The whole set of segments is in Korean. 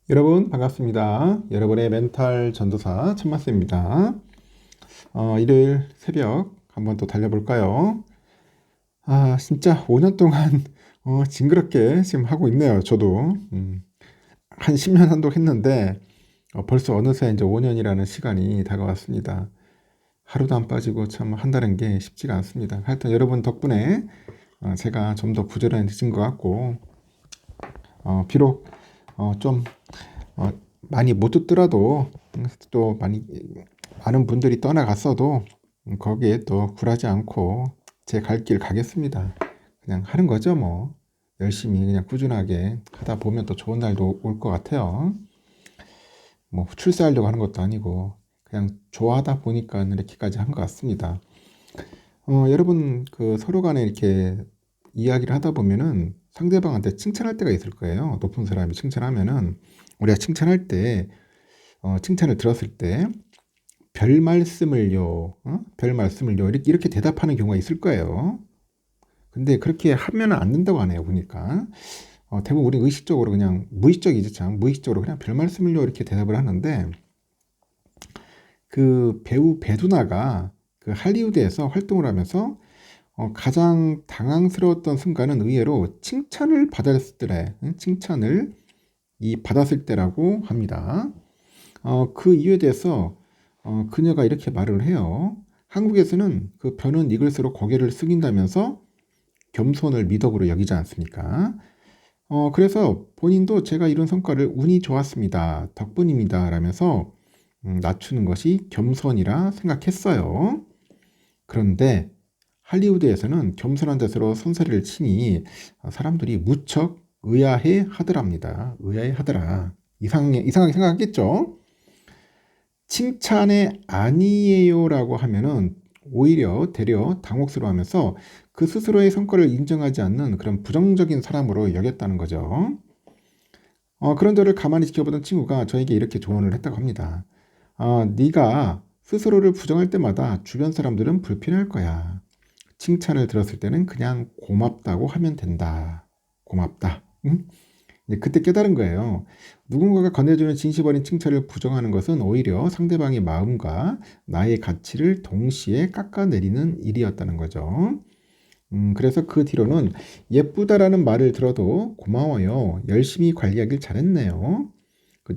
여러분 반갑습니다. 여러분의 멘탈 전도사 천마스입니다. 일요일 새벽 한번 또 달려볼까요? 진짜 5년 동안 징그럽게 지금 하고 있네요. 저도 한 10년 한동 했는데 벌써 어느새 이제 5년이라는 시간이 다가왔습니다. 하루도 안 빠지고 참 한다는 게 쉽지가 않습니다. 하여튼 여러분 덕분에 제가 좀 더 부지런해진 것 같고 비록 좀 많이 못 듣더라도 또 많은 분들이 떠나갔어도 거기에 또 굴하지 않고 제 갈 길 가겠습니다. 그냥 하는 거죠 뭐. 열심히 그냥 꾸준하게 하다 보면 또 좋은 날도 올 것 같아요. 뭐 출세하려고 하는 것도 아니고 그냥 좋아하다 보니까 이렇게까지 한 것 같습니다. 여러분 그 서로 간에 이렇게 이야기를 하다 보면은 상대방한테 칭찬할 때가 있을 거예요. 높은 사람이 칭찬하면은 우리가 칭찬할 때 칭찬을 들었을 때 별 말씀을요, 별 말씀을요 이렇게 대답하는 경우가 있을 거예요. 근데 그렇게 하면 안 된다고 하네요. 보니까 대부분 우리 의식적으로 그냥 무의식적이죠. 참 무의식적으로 그냥 별 말씀을요 이렇게 대답을 하는데 그 배우 배두나가 그 할리우드에서 활동을 하면서 가장 당황스러웠던 순간은 의외로 칭찬을 받았을 때래, 칭찬을 받았을 때라고 합니다. 그 이유에 대해서 그녀가 이렇게 말을 해요. 한국에서는 그 벼는 익을수록 고개를 숙인다면서 겸손을 미덕으로 여기지 않습니까? 그래서 본인도 제가 이룬 성과를 운이 좋았습니다. 덕분입니다. 라면서 낮추는 것이 겸손이라 생각했어요. 그런데 할리우드에서는 겸손한 자세로 손사래를 치니 사람들이 무척 의아해 하더랍니다. 의아해 하더라. 이상하게 생각했겠죠? 칭찬에 아니에요라고 하면은 오히려 되려 당혹스러워하면서 그 스스로의 성과를 인정하지 않는 그런 부정적인 사람으로 여겼다는 거죠. 그런 저를 가만히 지켜보던 친구가 저에게 이렇게 조언을 했다고 합니다. 네가 스스로를 부정할 때마다 주변 사람들은 불편할 거야. 칭찬을 들었을 때는 그냥 고맙다고 하면 된다. 고맙다. 응? 그때 깨달은 거예요. 누군가가 건네주는 진심 어린 칭찬을 부정하는 것은 오히려 상대방의 마음과 나의 가치를 동시에 깎아내리는 일이었다는 거죠. 그래서 그 뒤로는 예쁘다라는 말을 들어도 고마워요. 열심히 관리하길 잘했네요.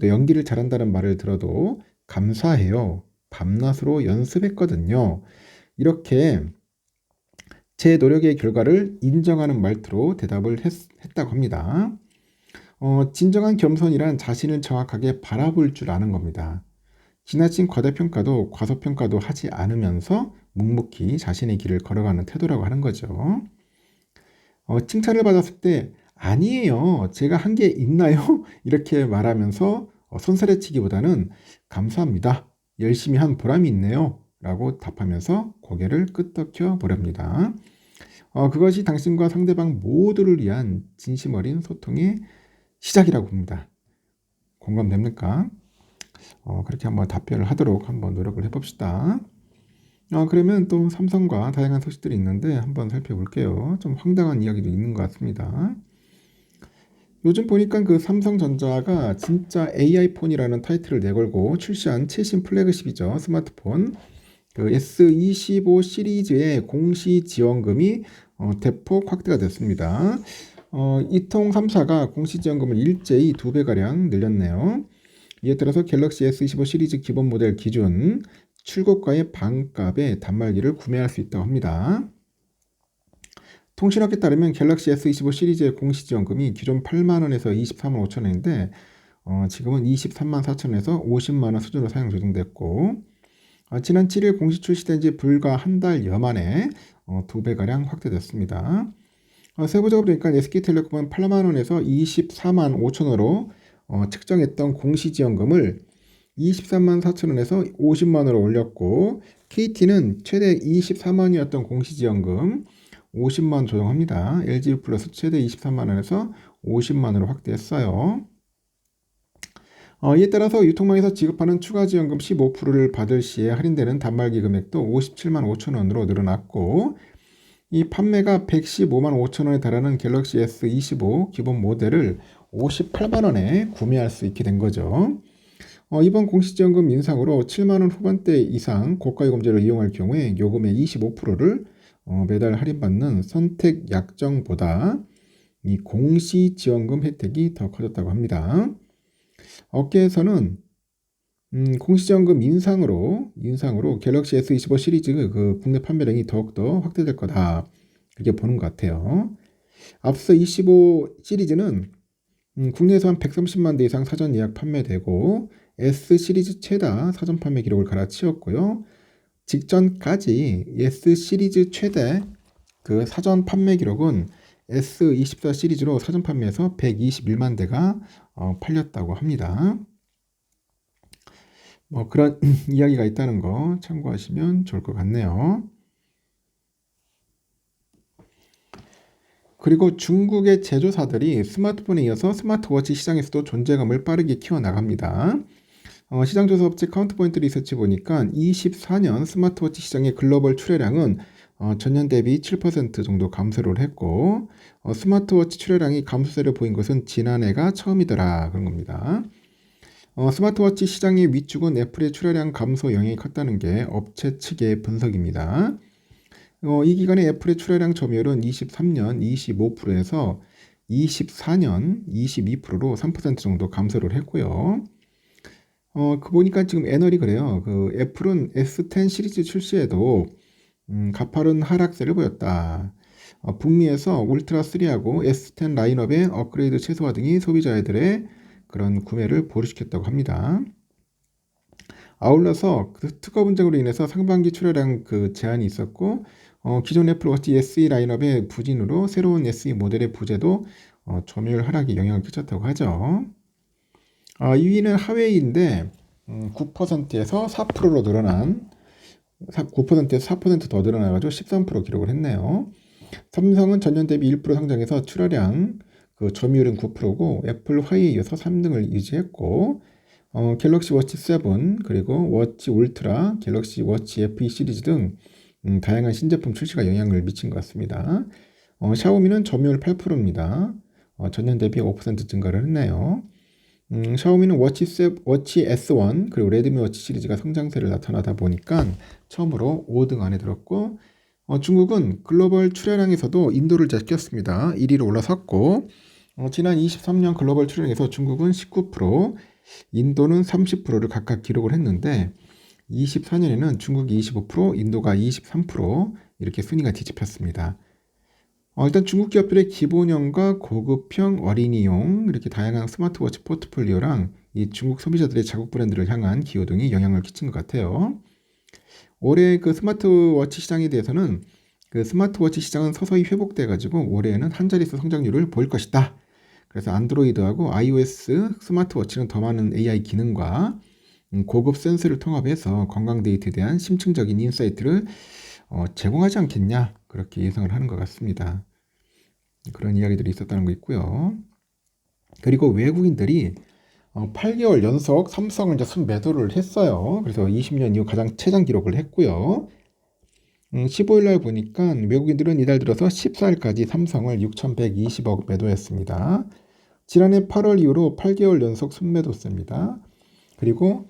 또 연기를 잘한다는 말을 들어도 감사해요. 밤낮으로 연습했거든요. 이렇게 제 노력의 결과를 인정하는 말투로 대답을 했다고 합니다. 진정한 겸손이란 자신을 정확하게 바라볼 줄 아는 겁니다. 지나친 과대평가도 과소평가도 하지 않으면서 묵묵히 자신의 길을 걸어가는 태도라고 하는 거죠. 칭찬을 받았을 때 아니에요. 제가 한 게 있나요? 이렇게 말하면서 손사래치기보다는 감사합니다. 열심히 한 보람이 있네요. 라고 답하면서 고개를 끄덕여 보렵니다. 그것이 당신과 상대방 모두를 위한 진심 어린 소통의 시작이라고 봅니다. 공감됩니까? 그렇게 한번 답변을 하도록 한번 노력을 해봅시다. 그러면 또 삼성과 다양한 소식들이 있는데 한번 살펴볼게요. 좀 황당한 이야기도 있는 것 같습니다. 요즘 보니까 그 삼성전자가 진짜 AI 폰이라는 타이틀을 내걸고 출시한 최신 플래그십이죠. 스마트폰. 그 S25 시리즈의 공시 지원금이 대폭 확대가 됐습니다. 이통 3사가 공시지원금을 일제히 2배가량 늘렸네요. 이에 따라서 갤럭시 S25 시리즈 기본 모델 기준 출고가의 반값에 단말기를 구매할 수 있다고 합니다. 통신업에 따르면 갤럭시 S25 시리즈의 공시지원금이 기존 8만원에서 24만 5천원인데 지금은 23만 4천원에서 50만원 수준으로 사용 조정됐고 지난 7일 공시 출시된 지 불과 한 달여 만에 2배가량 확대됐습니다. 세부적으로 보니까 SK텔레콤은 8만원에서 24만 5천원으로 측정했던 공시지원금을 23만 4천원에서 50만원으로 올렸고 KT는 최대 24만원이었던 공시지원금 50만 조정합니다. LG 플러스 최대 23만원에서 50만원으로 확대했어요. 이에 따라서 유통망에서 지급하는 추가 지원금 15%를 받을 시에 할인되는 단말기 금액도 57만 5천원으로 늘어났고 이 판매가 115만 5천원에 달하는 갤럭시 S25 기본 모델을 58만 원에 구매할 수 있게 된 거죠. 이번 공시지원금 인상으로 7만 원 후반대 이상 고가요금제를 이용할 경우에 요금의 25%를 매달 할인받는 선택 약정보다 이 공시지원금 혜택이 더 커졌다고 합니다. 업계에서는 공시지원금 인상으로 갤럭시 S25 시리즈 그 국내 판매량이 더욱더 확대될 거다, 이렇게 보는 것 같아요. 앞서 25 시리즈는 국내에서 한 130만 대 이상 사전 예약 판매되고 S 시리즈 최다 사전 판매 기록을 갈아치웠고요. 직전까지 S 시리즈 최대 그 사전 판매 기록은 S24 시리즈로 사전 판매에서 121만 대가 팔렸다고 합니다. 뭐 그런 이야기가 있다는 거 참고하시면 좋을 것 같네요. 그리고 중국의 제조사들이 스마트폰에 이어서 스마트워치 시장에서도 존재감을 빠르게 키워나갑니다. 시장조사 업체 카운트포인트 리서치 보니까 24년 스마트워치 시장의 글로벌 출하량은 전년 대비 7% 정도 감소를 했고 스마트워치 출하량이 감소세를 보인 것은 지난해가 처음이더라, 그런 겁니다. 스마트워치 시장의 위축은 애플의 출하량 감소 영향이 컸다는 게 업체 측의 분석입니다. 이 기간에 애플의 출하량 점유율은 23년 25%에서 24년 22%로 3% 정도 감소를 했고요. 보니까 지금 애널이 그래요. 그 애플은 S10 시리즈 출시에도 가파른 하락세를 보였다. 북미에서 울트라 3하고 S10 라인업의 업그레이드 최소화 등이 소비자들의 그런 구매를 보류시켰다고 합니다. 아울러서 그 특허 분쟁으로 인해서 상반기 출하량 그 제한이 있었고 기존 애플워치 SE 라인업의 부진으로 새로운 SE 모델의 부재도 점유율 하락에 영향을 끼쳤다고 하죠. 2위는 하웨이인데 9%에서 4%로 늘어난 9%에서 4% 더 늘어나가지고 13% 기록을 했네요. 삼성은 전년 대비 1% 상장해서 출하량 그 점유율은 9%고 애플 화이에 이어서 3등을 유지했고 갤럭시 워치 7 그리고 워치 울트라, 갤럭시 워치 FE 시리즈 등 다양한 신제품 출시가 영향을 미친 것 같습니다. 샤오미는 점유율 8%입니다. 전년 대비 5% 증가를 했네요. 샤오미는 워치 S1 그리고 레드미 워치 시리즈가 성장세를 나타나다 보니까 처음으로 5등 안에 들었고 중국은 글로벌 출하량에서도 인도를 제꼈습니다. 1위로 올라섰고 지난 23년 글로벌 출하량에서 중국은 19%, 인도는 30%를 각각 기록을 했는데 24년에는 중국이 25%, 인도가 23% 이렇게 순위가 뒤집혔습니다. 일단 중국 기업들의 기본형과 고급형, 어린이용 이렇게 다양한 스마트워치 포트폴리오랑 이 중국 소비자들의 자국 브랜드를 향한 기여 등이 영향을 끼친 것 같아요. 올해 그 스마트워치 시장에 대해서는 그 스마트워치 시장은 서서히 회복돼 가지고 올해에는 한 자릿수 성장률을 보일 것이다. 그래서 안드로이드하고 iOS 스마트워치는 더 많은 AI 기능과 고급 센서를 통합해서 건강 데이터에 대한 심층적인 인사이트를 제공하지 않겠냐, 그렇게 예상을 하는 것 같습니다. 그런 이야기들이 있었다는 거 있고요. 그리고 외국인들이 8개월 연속 삼성을 이제 순매도를 했어요. 그래서 20년 이후 가장 최장 기록을 했고요. 15일 날 보니까 외국인들은 이달 들어서 14일까지 삼성을 6,120억 매도했습니다. 지난해 8월 이후로 8개월 연속 순매도세입니다. 그리고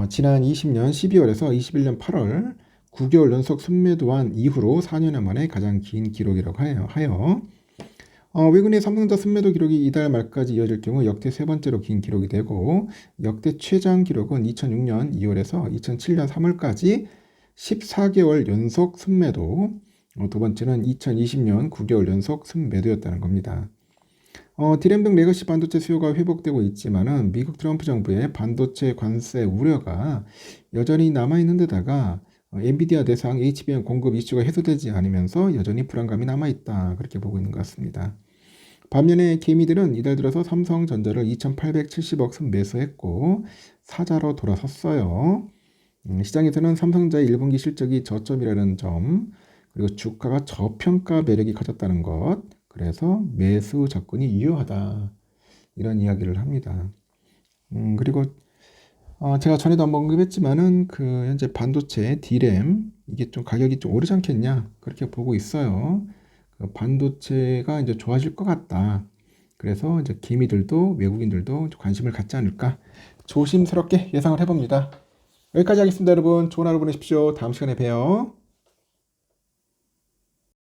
지난 20년 12월에서 21년 8월 9개월 연속 순매도한 이후로 4년 만에 가장 긴 기록이라고 하여 외국인의 삼성전자 순매도 기록이 이달 말까지 이어질 경우 역대 세 번째로 긴 기록이 되고 역대 최장 기록은 2006년 2월에서 2007년 3월까지 14개월 연속 순매도, 두 번째는 2020년 9개월 연속 순매도였다는 겁니다. 디램 등 레거시 반도체 수요가 회복되고 있지만은 미국 트럼프 정부의 반도체 관세 우려가 여전히 남아있는 데다가 엔비디아 대상 HBM 공급 이슈가 해소되지 않으면서 여전히 불안감이 남아있다, 그렇게 보고 있는 것 같습니다. 반면에 개미들은 이달 들어서 삼성전자를 2,870억 순 매수했고 사자로 돌아섰어요. 시장에서는 삼성전자의 1분기 실적이 저점이라는 점, 그리고 주가가 저평가 매력이 커졌다는 것, 그래서 매수 접근이 유효하다, 이런 이야기를 합니다. 그리고 제가 전에도 한번 언급했지만은 그 현재 반도체 D램 이게 좀 가격이 좀 오르지 않겠냐, 그렇게 보고 있어요. 그 반도체가 이제 좋아질 것 같다. 그래서 이제 기미들도 외국인들도 관심을 갖지 않을까 조심스럽게 예상을 해봅니다. 여기까지 하겠습니다, 여러분. 좋은 하루 보내십시오. 다음 시간에 봬요.